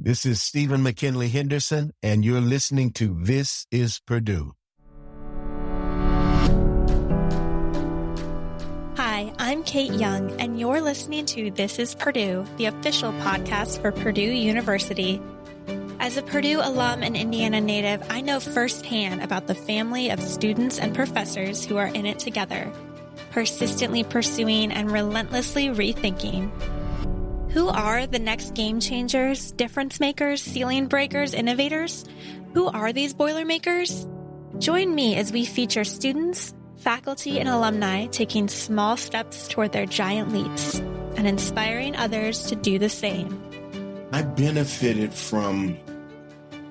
This is Stephen McKinley Henderson, and you're listening to This Is Purdue. Hi, I'm Kate Young, and you're listening to This Is Purdue, the official podcast for Purdue University. As a Purdue alum and Indiana native, I know firsthand about the family of students and professors who are in it together, persistently pursuing and relentlessly rethinking. Who are the next game changers, difference makers, ceiling breakers, innovators? Who are these Boilermakers? Join me as we feature students, faculty, and alumni taking small steps toward their giant leaps and inspiring others to do the same. I benefited from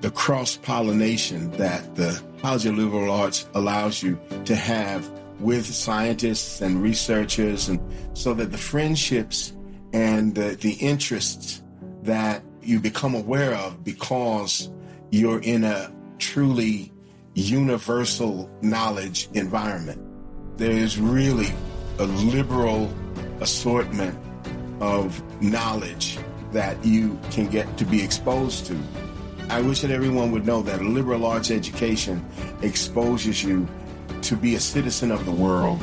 the cross-pollination that the College of Liberal Arts allows you to have with scientists and researchers, and so that the friendships and the interests that you become aware of because you're in a truly universal knowledge environment. There is really a liberal assortment of knowledge that you can get to be exposed to. I wish that everyone would know that a liberal arts education exposes you to be a citizen of the world.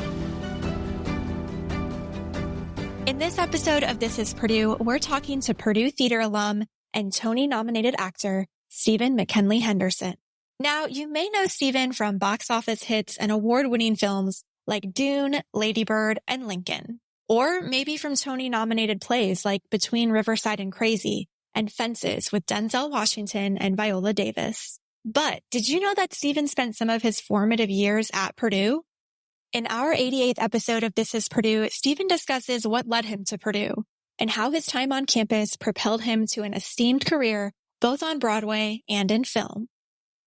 In this episode of This Is Purdue, we're talking to Purdue Theater alum and Tony-nominated actor Stephen McKinley Henderson. Now, you may know Stephen from box office hits and award-winning films like Dune, Lady Bird, and Lincoln. Or maybe from Tony-nominated plays like Between Riverside and Crazy and Fences with Denzel Washington and Viola Davis. But did you know that Stephen spent some of his formative years at Purdue? In our 88th episode of This Is Purdue, Stephen discusses what led him to Purdue and how his time on campus propelled him to an esteemed career both on Broadway and in film.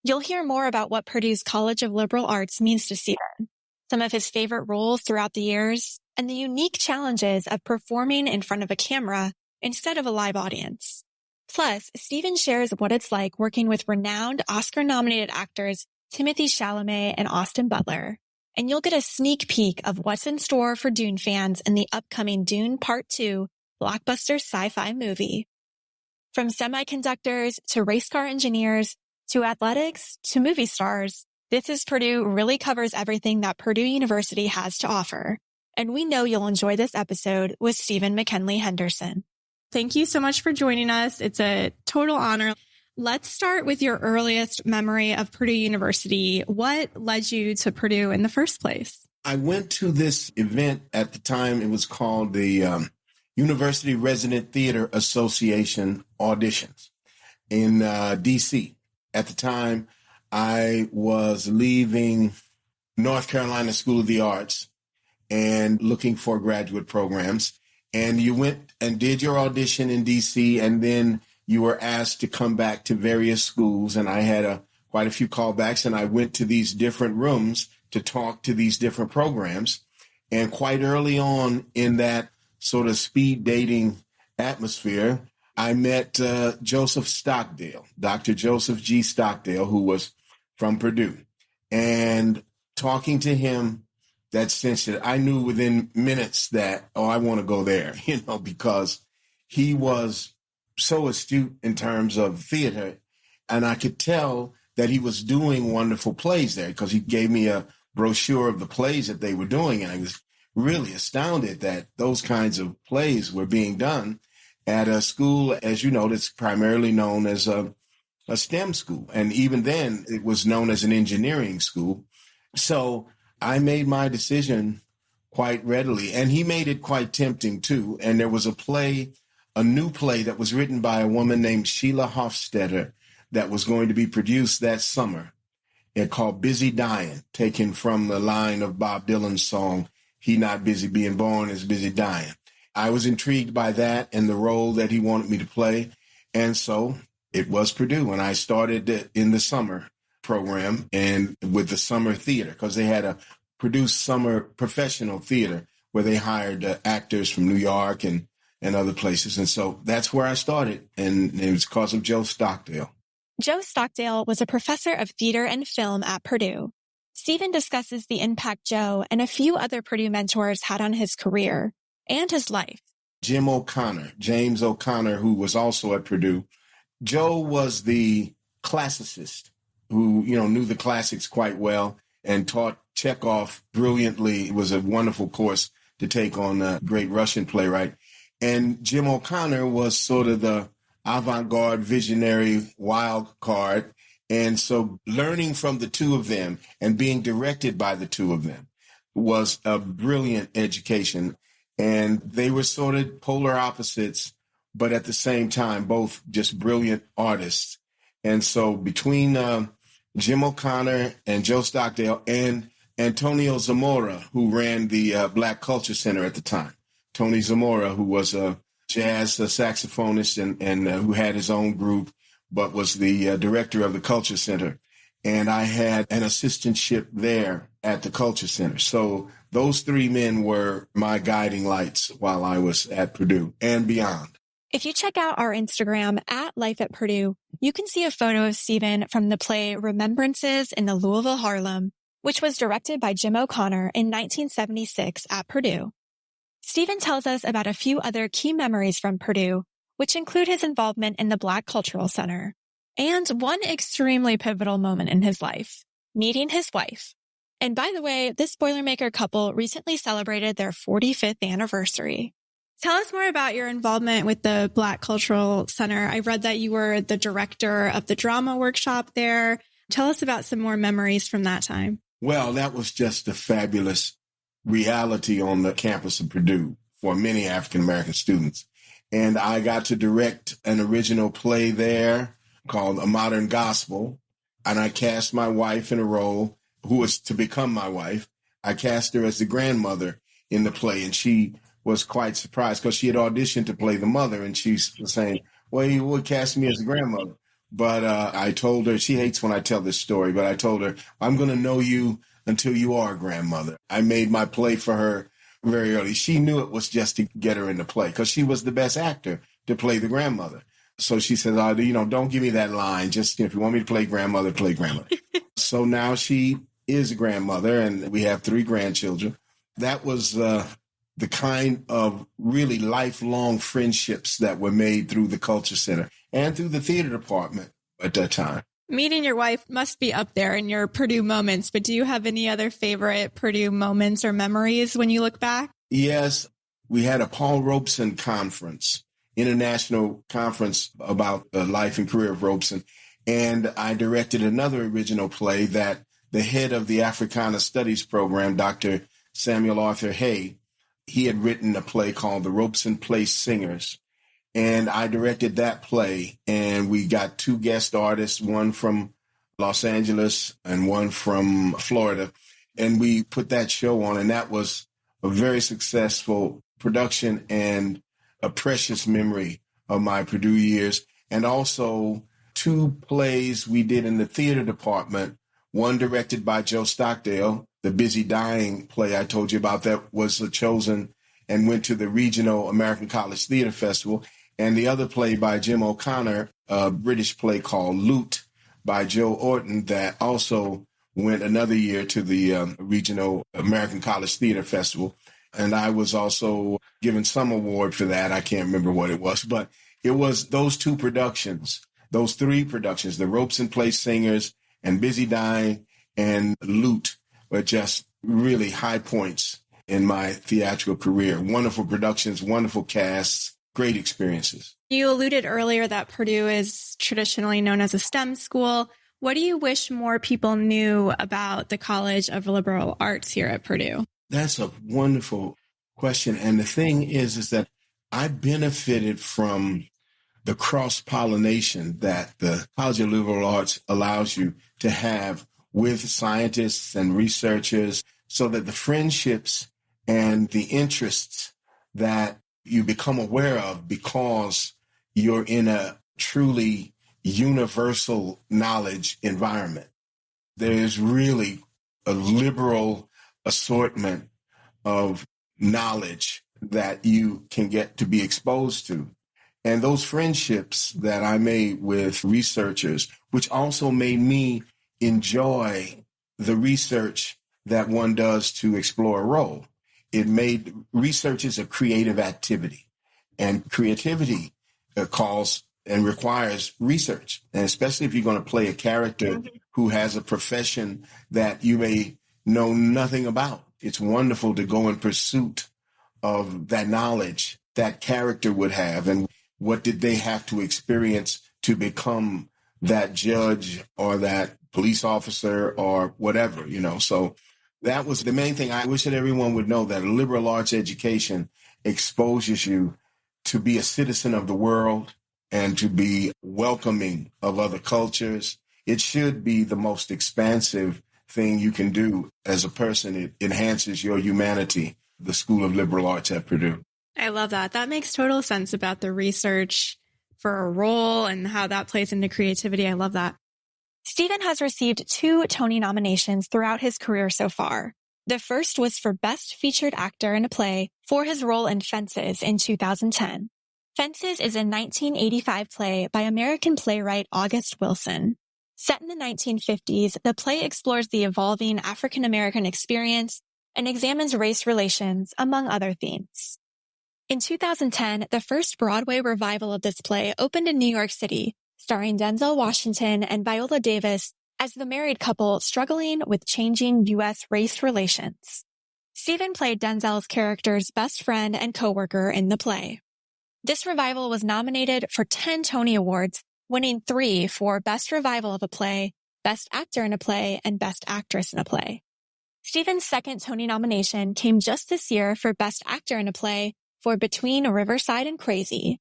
You'll hear more about what Purdue's College of Liberal Arts means to Stephen, some of his favorite roles throughout the years, and the unique challenges of performing in front of a camera instead of a live audience. Plus, Stephen shares what it's like working with renowned Oscar-nominated actors Timothée Chalamet and Austin Butler. And you'll get a sneak peek of what's in store for Dune fans in the upcoming Dune Part 2 blockbuster sci-fi movie. From semiconductors to race car engineers to athletics to movie stars, This Is Purdue really covers everything that Purdue University has to offer. And we know you'll enjoy this episode with Stephen McKinley Henderson. Thank you so much for joining us. It's a total honor. Let's start with your earliest memory of Purdue University. What led you to Purdue in the first place? I went to this event at the time. It was called the University Resident Theater Association auditions in D.C. At the time, I was leaving North Carolina School of the Arts and looking for graduate programs. And you went and did your audition in D.C., and then you were asked to come back to various schools, and I had quite a few callbacks, and I went to these different rooms to talk to these different programs. And quite early on in that sort of speed dating atmosphere, I met Joseph Stockdale, Dr. Joseph G. Stockdale, who was from Purdue. And talking to him, that sense that I knew within minutes that, I want to go there, because he was so astute in terms of theater. And I could tell that he was doing wonderful plays there because he gave me a brochure of the plays that they were doing. And I was really astounded that those kinds of plays were being done at a school, as you know, that's primarily known as a STEM school. And even then it was known as an engineering school. So I made my decision quite readily, and he made it quite tempting too. And there was a new play that was written by a woman named Sheila Hofstetter that was going to be produced that summer. It called Busy Dying, taken from the line of Bob Dylan's song, "He Not Busy Being Born is Busy Dying." I was intrigued by that and the role that he wanted me to play. And so it was Purdue. And I started in the summer program and with the summer theater, because they had a Purdue summer professional theater where they hired actors from New York and other places. And so that's where I started. And it was because of Joe Stockdale. Joe Stockdale was a professor of theater and film at Purdue. Stephen discusses the impact Joe and a few other Purdue mentors had on his career and his life. James O'Connor, who was also at Purdue, Joe was the classicist who, knew the classics quite well and taught Chekhov brilliantly. It was a wonderful course to take on a great Russian playwright. And Jim O'Connor was sort of the avant-garde, visionary, wild card. And so learning from the two of them and being directed by the two of them was a brilliant education. And they were sort of polar opposites, but at the same time, both just brilliant artists. And so between Jim O'Connor and Joe Stockdale and Antonio Zamora, who ran the Black Culture Center at the time, Tony Zamora, who was a jazz saxophonist and who had his own group, but was the director of the Culture Center. And I had an assistantship there at the Culture Center. So those three men were my guiding lights while I was at Purdue and beyond. If you check out our Instagram at Life at Purdue, you can see a photo of Stephen from the play Remembrances in the Louisville Harlem, which was directed by Jim O'Connor in 1976 at Purdue. Stephen tells us about a few other key memories from Purdue, which include his involvement in the Black Cultural Center, and one extremely pivotal moment in his life, meeting his wife. And by the way, this Boilermaker couple recently celebrated their 45th anniversary. Tell us more about your involvement with the Black Cultural Center. I read that you were the director of the drama workshop there. Tell us about some more memories from that time. Well, that was just a fabulous reality on the campus of Purdue for many African-American students. And I got to direct an original play there called A Modern Gospel. And I cast my wife in a role who was to become my wife. I cast her as the grandmother in the play. And she was quite surprised because she had auditioned to play the mother. And she was saying, well, you would cast me as the grandmother. But I told her, she hates when I tell this story, but I told her, I'm going to know you until you are a grandmother. I made my play for her very early. She knew it was just to get her in the play because she was the best actor to play the grandmother. So she said, don't give me that line. Just if you want me to play grandmother, play grandmother. So now she is a grandmother and we have 3 grandchildren. That was the kind of really lifelong friendships that were made through the Culture Center and through the theater department at that time. Meeting your wife must be up there in your Purdue moments, but do you have any other favorite Purdue moments or memories when you look back? Yes, we had a Paul Robeson conference, international conference about the life and career of Robeson. And I directed another original play that the head of the Africana Studies program, Dr. Samuel Arthur Hay, he had written a play called The Robeson Place Singers. And I directed that play, and we got 2 guest artists, one from Los Angeles and one from Florida. And we put that show on, and that was a very successful production and a precious memory of my Purdue years. And also 2 plays we did in the theater department, one directed by Joe Stockdale, the Busy Dying play I told you about that was chosen and went to the Regional American College Theater Festival. And the other play by Jim O'Connor, a British play called Loot by Joe Orton that also went another year to the Regional American College Theater Festival. And I was also given some award for that. I can't remember what it was, but it was those 2 productions, those 3 productions, the Robeson Place Singers and Busy Dying and Loot were just really high points in my theatrical career. Wonderful productions, wonderful casts. Great experiences. You alluded earlier that Purdue is traditionally known as a STEM school. What do you wish more people knew about the College of Liberal Arts here at Purdue? That's a wonderful question. And the thing is that I benefited from the cross-pollination that the College of Liberal Arts allows you to have with scientists and researchers so that the friendships and the interests that you become aware of because you're in a truly universal knowledge environment. There is really a liberal assortment of knowledge that you can get to be exposed to. And those friendships that I made with researchers, which also made me enjoy the research that one does to explore a role. It made research is a creative activity, and creativity calls and requires research. And especially if you're going to play a character who has a profession that you may know nothing about. It's wonderful to go in pursuit of that knowledge that character would have, and what did they have to experience to become that judge or that police officer or whatever, So that was the main thing. I wish that everyone would know that a liberal arts education exposes you to be a citizen of the world and to be welcoming of other cultures. It should be the most expansive thing you can do as a person. It enhances your humanity, the School of Liberal Arts at Purdue. I love that. That makes total sense about the research for a role and how that plays into creativity. I love that. Stephen has received 2 Tony nominations throughout his career so far. The first was for Best Featured Actor in a Play for his role in Fences in 2010. Fences is a 1985 play by American playwright August Wilson. Set in the 1950s, the play explores the evolving African-American experience and examines race relations, among other themes. In 2010, the first Broadway revival of this play opened in New York City, starring Denzel Washington and Viola Davis as the married couple struggling with changing U.S. race relations. Stephen played Denzel's character's best friend and coworker in the play. This revival was nominated for 10 Tony Awards, winning 3 for Best Revival of a Play, Best Actor in a Play, and Best Actress in a Play. Stephen's second Tony nomination came just this year for Best Actor in a Play for Between Riverside and Crazy.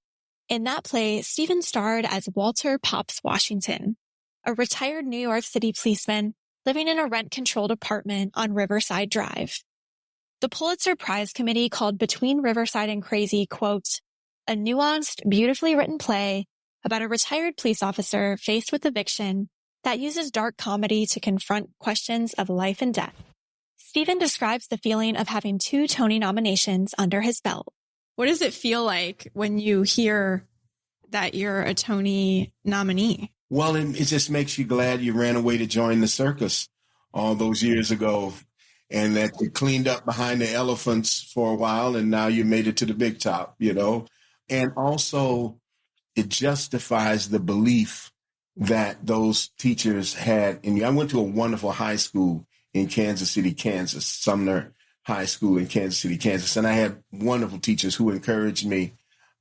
In that play, Stephen starred as Walter Pops Washington, a retired New York City policeman living in a rent-controlled apartment on Riverside Drive. The Pulitzer Prize Committee called Between Riverside and Crazy, quote, a nuanced, beautifully written play about a retired police officer faced with eviction that uses dark comedy to confront questions of life and death. Stephen describes the feeling of having 2 Tony nominations under his belt. What does it feel like when you hear that you're a Tony nominee? Well, it just makes you glad you ran away to join the circus all those years ago, and that you cleaned up behind the elephants for a while, and now you made it to the big top, And also, it justifies the belief that those teachers had in you. I went to a wonderful high school in Kansas City, Kansas, Sumner High School in Kansas City, Kansas. And I had wonderful teachers who encouraged me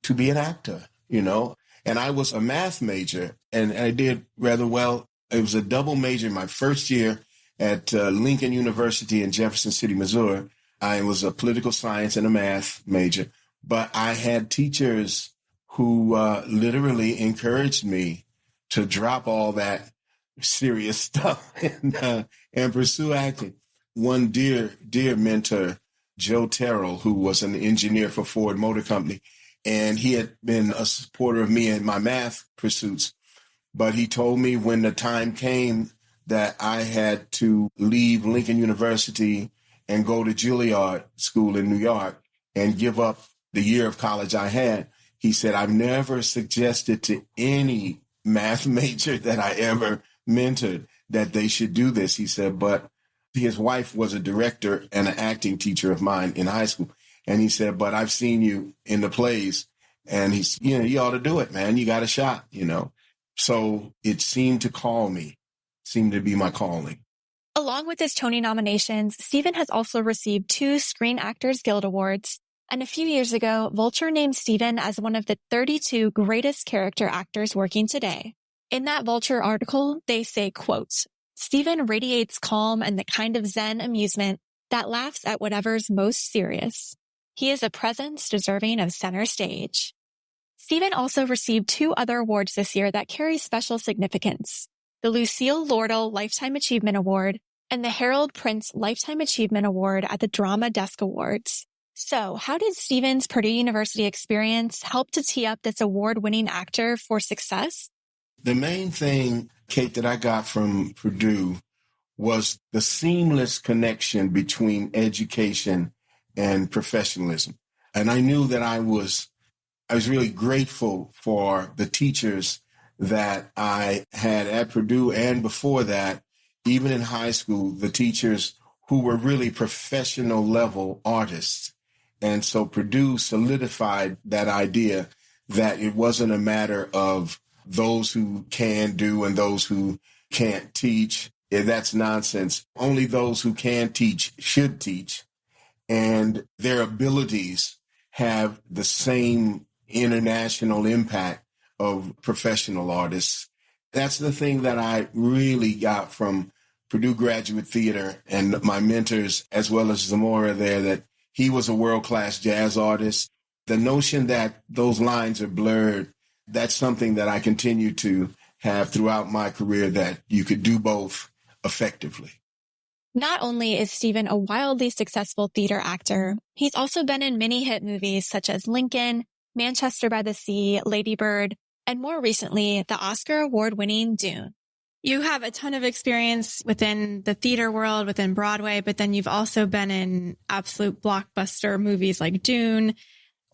to be an actor, And I was a math major, and I did rather well. It was a double major my first year at Lincoln University in Jefferson City, Missouri. I was a political science and a math major. But I had teachers who literally encouraged me to drop all that serious stuff and pursue acting. One dear mentor, Joe Terrell, who was an engineer for Ford Motor Company, and he had been a supporter of me in my math pursuits. But he told me when the time came that I had to leave Lincoln University and go to Juilliard School in New York and give up the year of college I had, he said, I've never suggested to any math major that I ever mentored that they should do this. He said, but his wife was a director and an acting teacher of mine in high school. And he said, but I've seen you in the plays, and he's, you ought to do it, man. You got a shot, So it seemed to seemed to be my calling. Along with his Tony nominations, Stephen has also received 2 Screen Actors Guild Awards. And a few years ago, Vulture named Stephen as one of the 32 greatest character actors working today. In that Vulture article, they say, quote, Stephen radiates calm and the kind of zen amusement that laughs at whatever's most serious. He is a presence deserving of center stage. Stephen also received 2 other awards this year that carry special significance: the Lucille Lortel Lifetime Achievement Award and the Harold Prince Lifetime Achievement Award at the Drama Desk Awards. So, how did Stephen's Purdue University experience help to tee up this award-winning actor for success? The main thing, Kate, that I got from Purdue was the seamless connection between education and professionalism. And I knew that I was really grateful for the teachers that I had at Purdue, and before that, even in high school, the teachers who were really professional level artists. And so Purdue solidified that idea that it wasn't a matter of those who can do and those who can't teach. That's nonsense. Only those who can teach should teach, and their abilities have the same international impact of professional artists. That's the thing that I really got from Purdue Graduate Theater and my mentors, as well as Zamora there, that he was a world-class jazz artist. The notion that those lines are blurred, that's something that I continue to have throughout my career, that you could do both effectively. Not only is Stephen a wildly successful theater actor, he's also been in many hit movies such as Lincoln, Manchester by the Sea, Lady Bird, and more recently, the Oscar award-winning Dune. You have a ton of experience within the theater world, within Broadway, but then you've also been in absolute blockbuster movies like Dune.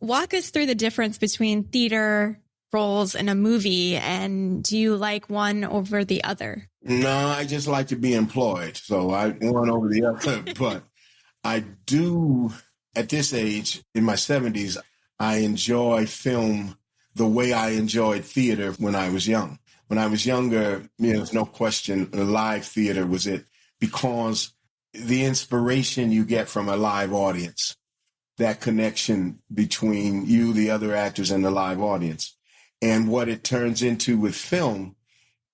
Walk us through the difference between theater roles in a movie, and do you like one over the other? No, I just like to be employed, so I one over the other. But I do, at this age, in my 70s, I enjoy film the way I enjoyed theater when I was young. When I was younger, there's no question live theater was it, because the inspiration you get from a live audience, that connection between you, the other actors, and the live audience. And what it turns into with film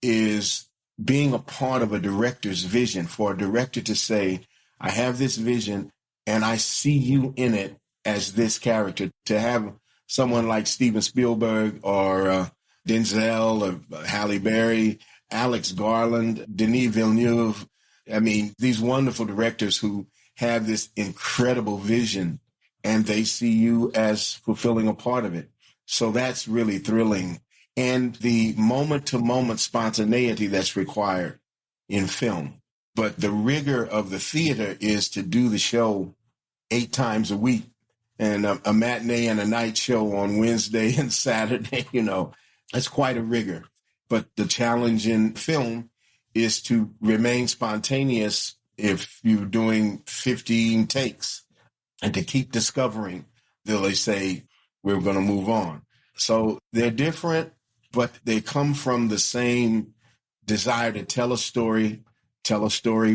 is being a part of a director's vision, for a director to say, I have this vision and I see you in it as this character. To have someone like Steven Spielberg or Denzel or Halle Berry, Alex Garland, Denis Villeneuve, I mean, these wonderful directors who have this incredible vision and they see you as fulfilling a part of it. So that's really thrilling. And the moment-to-moment spontaneity that's required in film. But the rigor of the theater is to do the show 8 times a week, and a matinee and a night show on Wednesday and Saturday, that's quite a rigor. But the challenge in film is to remain spontaneous if you're doing 15 takes, and to keep discovering till they say, we're going to move on. So they're different, but they come from the same desire to tell a story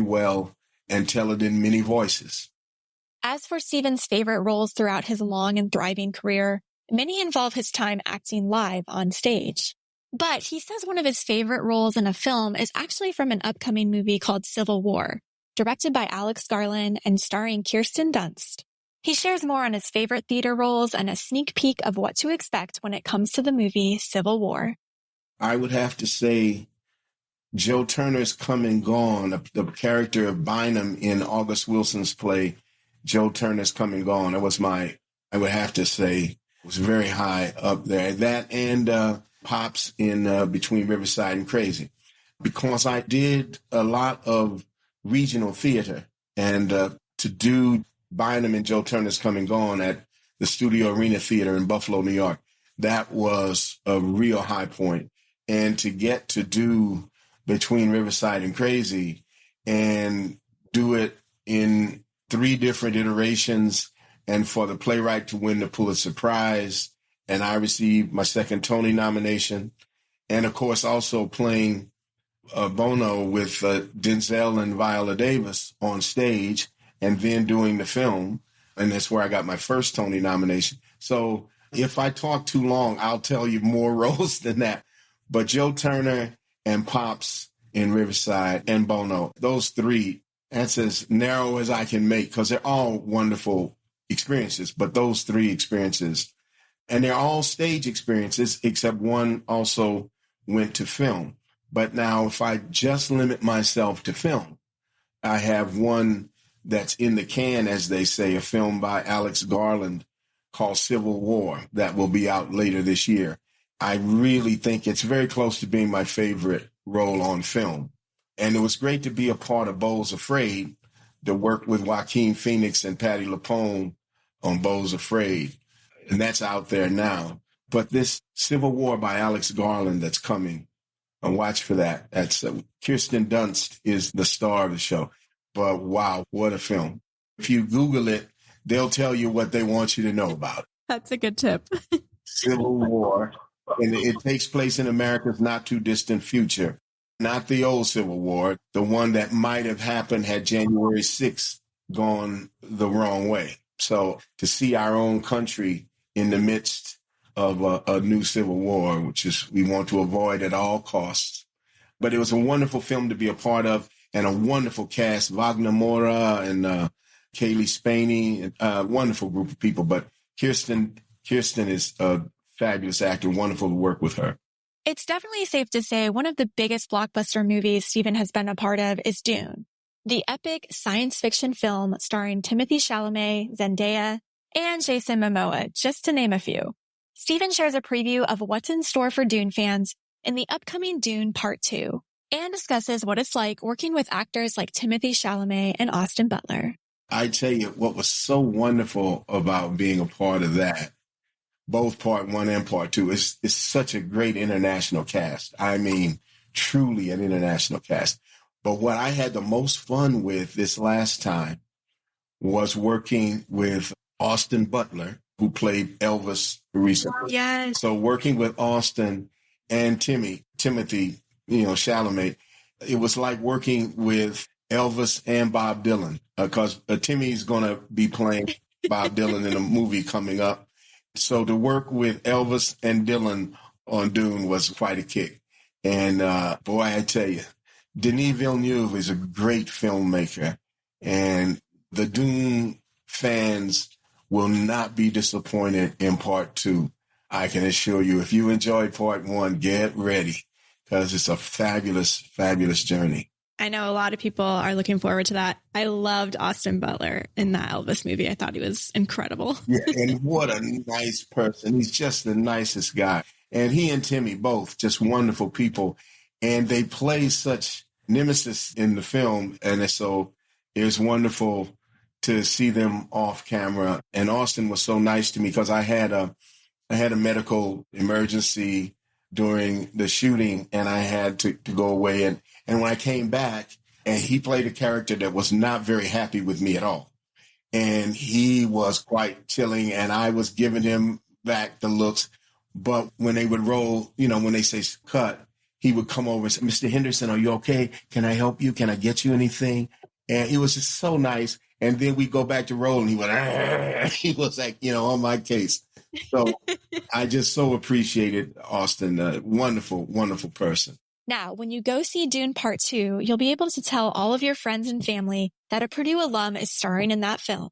well, and tell it in many voices. As for Stephen's favorite roles throughout his long and thriving career, many involve his time acting live on stage. But he says one of his favorite roles in a film is actually from an upcoming movie called Civil War, directed by Alex Garland and starring Kirsten Dunst. He shares more on his favorite theater roles and a sneak peek of what to expect when it comes to the movie Civil War. I would have to say Joe Turner's Come and Gone, the character of Bynum in August Wilson's play, Joe Turner's Come and Gone. That was I would have to say, was very high up there. That and Pops in Between Riverside and Crazy. Because I did a lot of regional theater, and to do Bynum and Joe Turner's Come and Gone at the Studio Arena Theater in Buffalo, New York, that was a real high point. And to get to do Between Riverside and Crazy and do it in 3 different iterations, and for the playwright to win the Pulitzer Prize, and I received my second Tony nomination, and of course also playing Bono with Denzel and Viola Davis on stage, and then doing the film, and that's where I got my first Tony nomination. So if I talk too long, I'll tell you more roles than that. But Joe Turner and Pops in Riverside and Bono, those 3, that's as narrow as I can make, because they're all wonderful experiences. But those 3 experiences, and they're all stage experiences, except one also went to film. But now if I just limit myself to film, I have one that's in the can, as they say, a film by Alex Garland called Civil War that will be out later this year. I really think it's very close to being my favorite role on film. And it was great to be a part of Beau's Afraid, to work with Joaquin Phoenix and Patti LuPone on Beau's Afraid. And that's out there now. But this Civil War by Alex Garland that's coming, and watch for that. That's Kirsten Dunst is the star of the show. But wow, what a film. If you Google it, they'll tell you what they want you to know about it. That's a good tip. Civil War, and it takes place in America's not too distant future. Not the old Civil War, the one that might have happened had January 6th gone the wrong way. So to see our own country in the midst of a new Civil War, which is we want to avoid at all costs. But it was a wonderful film to be a part of, and a wonderful cast, Wagner Moura and Kaylee Spaney, a wonderful group of people. But Kirsten is a fabulous actor, wonderful to work with her. It's definitely safe to say one of the biggest blockbuster movies Stephen has been a part of is Dune, the epic science fiction film starring Timothée Chalamet, Zendaya, and Jason Momoa, just to name a few. Stephen shares a preview of what's in store for Dune fans in the upcoming Dune Part 2 and discusses what it's like working with actors like Timothée Chalamet and Austin Butler. I tell you what was so wonderful about being a part of that, both Part 1 and Part 2, is such a great international cast. I mean, truly an international cast. But what I had the most fun with this last time was working with Austin Butler, who played Elvis recently. Yes. So working with Austin and Timothée, Chalamet, it was like working with Elvis and Bob Dylan, because Timmy's going to be playing Bob Dylan in a movie coming up. So to work with Elvis and Dylan on Dune was quite a kick. And boy, I tell you, Denis Villeneuve is a great filmmaker, and the Dune fans will not be disappointed in Part 2. I can assure you, if you enjoyed Part 1, get ready, because it's a fabulous, fabulous journey. I know a lot of people are looking forward to that. I loved Austin Butler in that Elvis movie. I thought he was incredible. Yeah, and what a nice person. He's just the nicest guy. And he and Timmy, both just wonderful people. And they play such nemesis in the film. And so it was wonderful to see them off camera. And Austin was so nice to me, because I had a medical emergency during the shooting, and I had to go away. And when I came back, and he played a character that was not very happy with me at all. And he was quite chilling, and I was giving him back the looks. But when they would roll, when they say cut, he would come over and say, "Mr. Henderson, are you okay? Can I help you? Can I get you anything?" And it was just so nice. And then we go back to roll, and he was like, on my case. So I just so appreciated Austin, a wonderful, wonderful person. Now, when you go see Dune Part 2, you'll be able to tell all of your friends and family that a Purdue alum is starring in that film.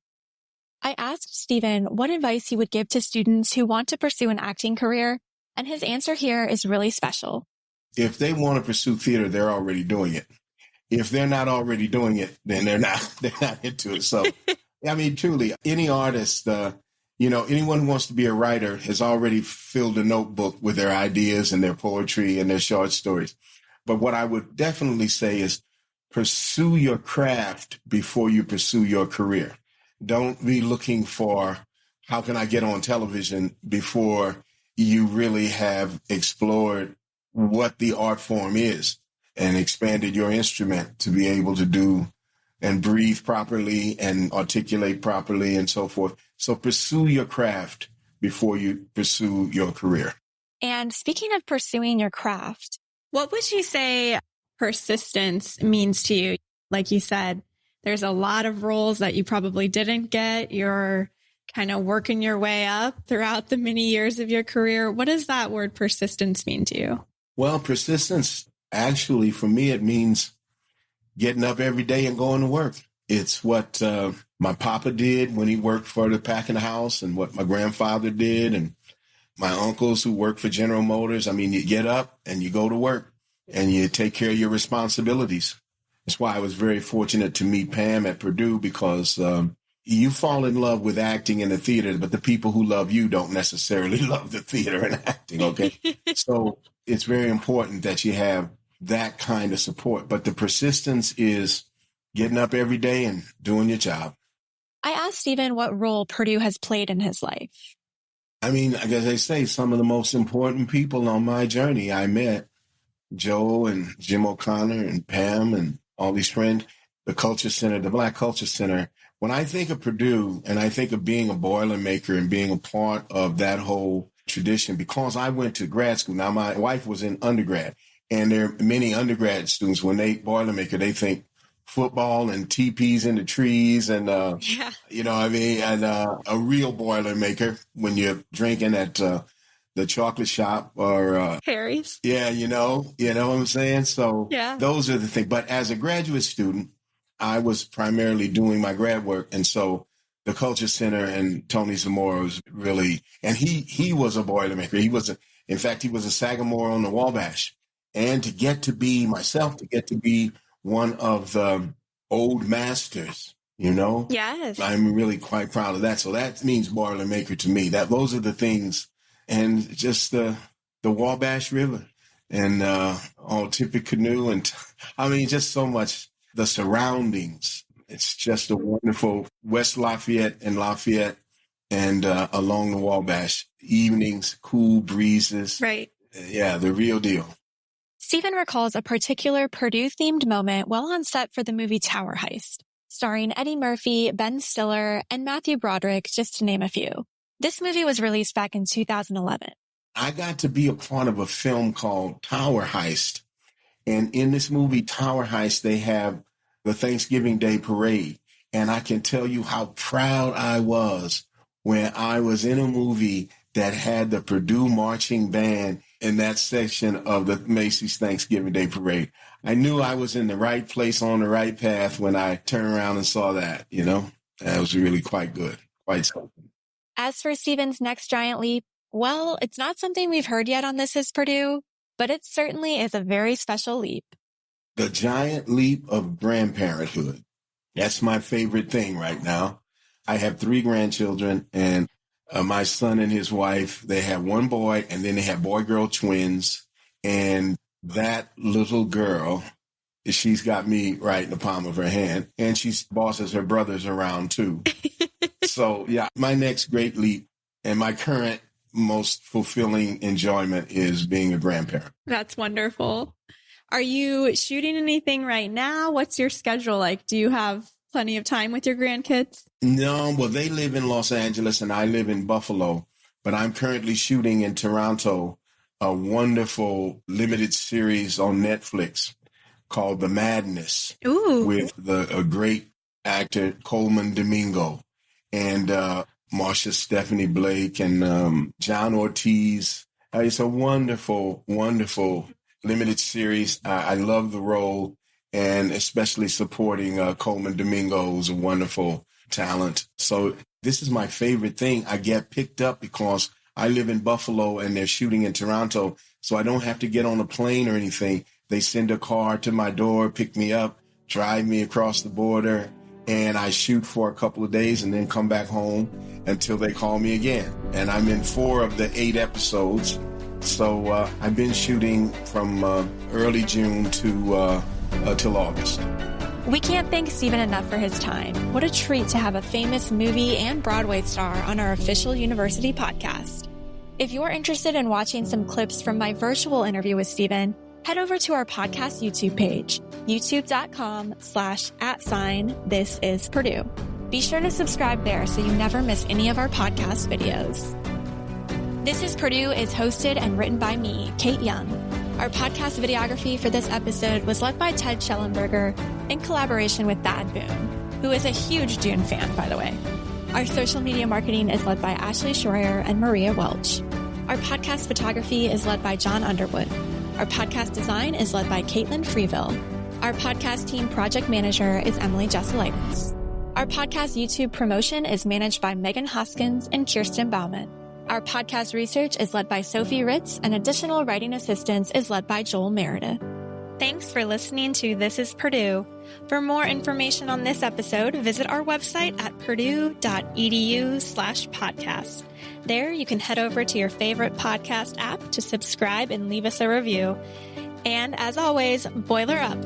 I asked Stephen what advice he would give to students who want to pursue an acting career, and his answer here is really special. If they want to pursue theater, they're already doing it. If they're not already doing it, then they're not into it. So, I mean, truly, any artist, anyone who wants to be a writer has already filled a notebook with their ideas and their poetry and their short stories. But what I would definitely say is pursue your craft before you pursue your career. Don't be looking for how can I get on television before you really have explored what the art form is and expanded your instrument to be able to do and breathe properly and articulate properly and so forth. So pursue your craft before you pursue your career. And speaking of pursuing your craft, what would you say persistence means to you? Like you said, there's a lot of roles that you probably didn't get. You're kind of working your way up throughout the many years of your career. What does that word persistence mean to you? Well, persistence, actually, for me, it means getting up every day and going to work. It's what my papa did when he worked for the packing house, and what my grandfather did, and my uncles who worked for General Motors. I mean, you get up and you go to work and you take care of your responsibilities. That's why I was very fortunate to meet Pam at Purdue, because you fall in love with acting in the theater, but the people who love you don't necessarily love the theater and acting, okay? So it's very important that you have that kind of support. But the persistence is getting up every day and doing your job. I asked Stephen what role Purdue has played in his life. I mean, I guess I say some of the most important people on my journey I met. Joe and Jim O'Connor and Pam and all these friends. The Culture Center, the Black Culture Center. When I think of Purdue and I think of being a Boilermaker and being a part of that whole tradition because I went to grad school. Now, my wife was in undergrad, and there are many undergrad students, when they Boilermaker, they think football and teepees in the trees and, you know what I mean? And a real Boilermaker when you're drinking at the chocolate shop or Harry's. Yeah, you know what I'm saying? So those are the things. But as a graduate student, I was primarily doing my grad work. And so the Culture Center and Tony Zamora was really, and he was a Boilermaker. In fact, he was a Sagamore on the Wabash. And to get to be one of the old masters, you know? Yes. I'm really quite proud of that. So that means Boilermaker to me. Those are the things. And just the Wabash River and all Tippett Canoe. And I mean, just so much, the surroundings. It's just a wonderful West Lafayette and along the Wabash. Evenings, cool breezes. Right. Yeah, the real deal. Stephen recalls a particular Purdue-themed moment while on set for the movie Tower Heist, starring Eddie Murphy, Ben Stiller, and Matthew Broderick, just to name a few. This movie was released back in 2011. I got to be a part of a film called Tower Heist. And in this movie, Tower Heist, they have the Thanksgiving Day parade. And I can tell you how proud I was when I was in a movie that had the Purdue marching band in that section of the Macy's Thanksgiving Day parade. I knew I was in the right place on the right path when I turned around and saw that, you know. That was really quite good, quite something. As for Stephen's next giant leap, well, it's not something we've heard yet on This Is Purdue, but it certainly is a very special leap. The giant leap of grandparenthood. That's my favorite thing right now. I have 3 grandchildren, and my son and his wife, they have one boy, and then they have boy-girl twins. And that little girl, she's got me right in the palm of her hand, and she bosses her brothers around too. So, yeah, my next great leap and my current most fulfilling enjoyment is being a grandparent. That's wonderful. Are you shooting anything right now? What's your schedule like? Do you have plenty of time with your grandkids? No, well, they live in Los Angeles and I live in Buffalo, but I'm currently shooting in Toronto a wonderful limited series on Netflix called The Madness. Ooh. With a great actor, Coleman Domingo, and Marsha Stephanie Blake and John Ortiz. It's a wonderful, wonderful limited series. I love the role, and especially supporting Coleman Domingo, who's a wonderful talent. So this is my favorite thing. I get picked up because I live in Buffalo and they're shooting in Toronto, so I don't have to get on a plane or anything. They send a car to my door, pick me up, drive me across the border, and I shoot for a couple of days and then come back home until they call me again. And I'm in 4 of the 8 episodes. So I've been shooting from early June to till August. We can't thank Stephen enough for his time. What a treat to have a famous movie and Broadway star on our official university podcast. If you're interested in watching some clips from my virtual interview with Stephen, head over to our podcast YouTube page, youtube.com/@ThisIsPurdue. Be sure to subscribe there so you never miss any of our podcast videos. This is Purdue is hosted and written by me, Kate Young. Our podcast videography for this episode was led by Ted Schellenberger in collaboration with Thad Boone, who is a huge Dune fan, by the way. Our social media marketing is led by Ashley Schroyer and Maria Welch. Our podcast photography is led by John Underwood. Our podcast design is led by Caitlin Freeville. Our podcast team project manager is Emily Jesselaitis. Our podcast YouTube promotion is managed by Megan Hoskins and Kirsten Baumann. Our podcast research is led by Sophie Ritz, and additional writing assistance is led by Joel Meredith. Thanks for listening to This is Purdue. For more information on this episode, visit our website at purdue.edu/podcast. There you can head over to your favorite podcast app to subscribe and leave us a review. And as always, boiler up.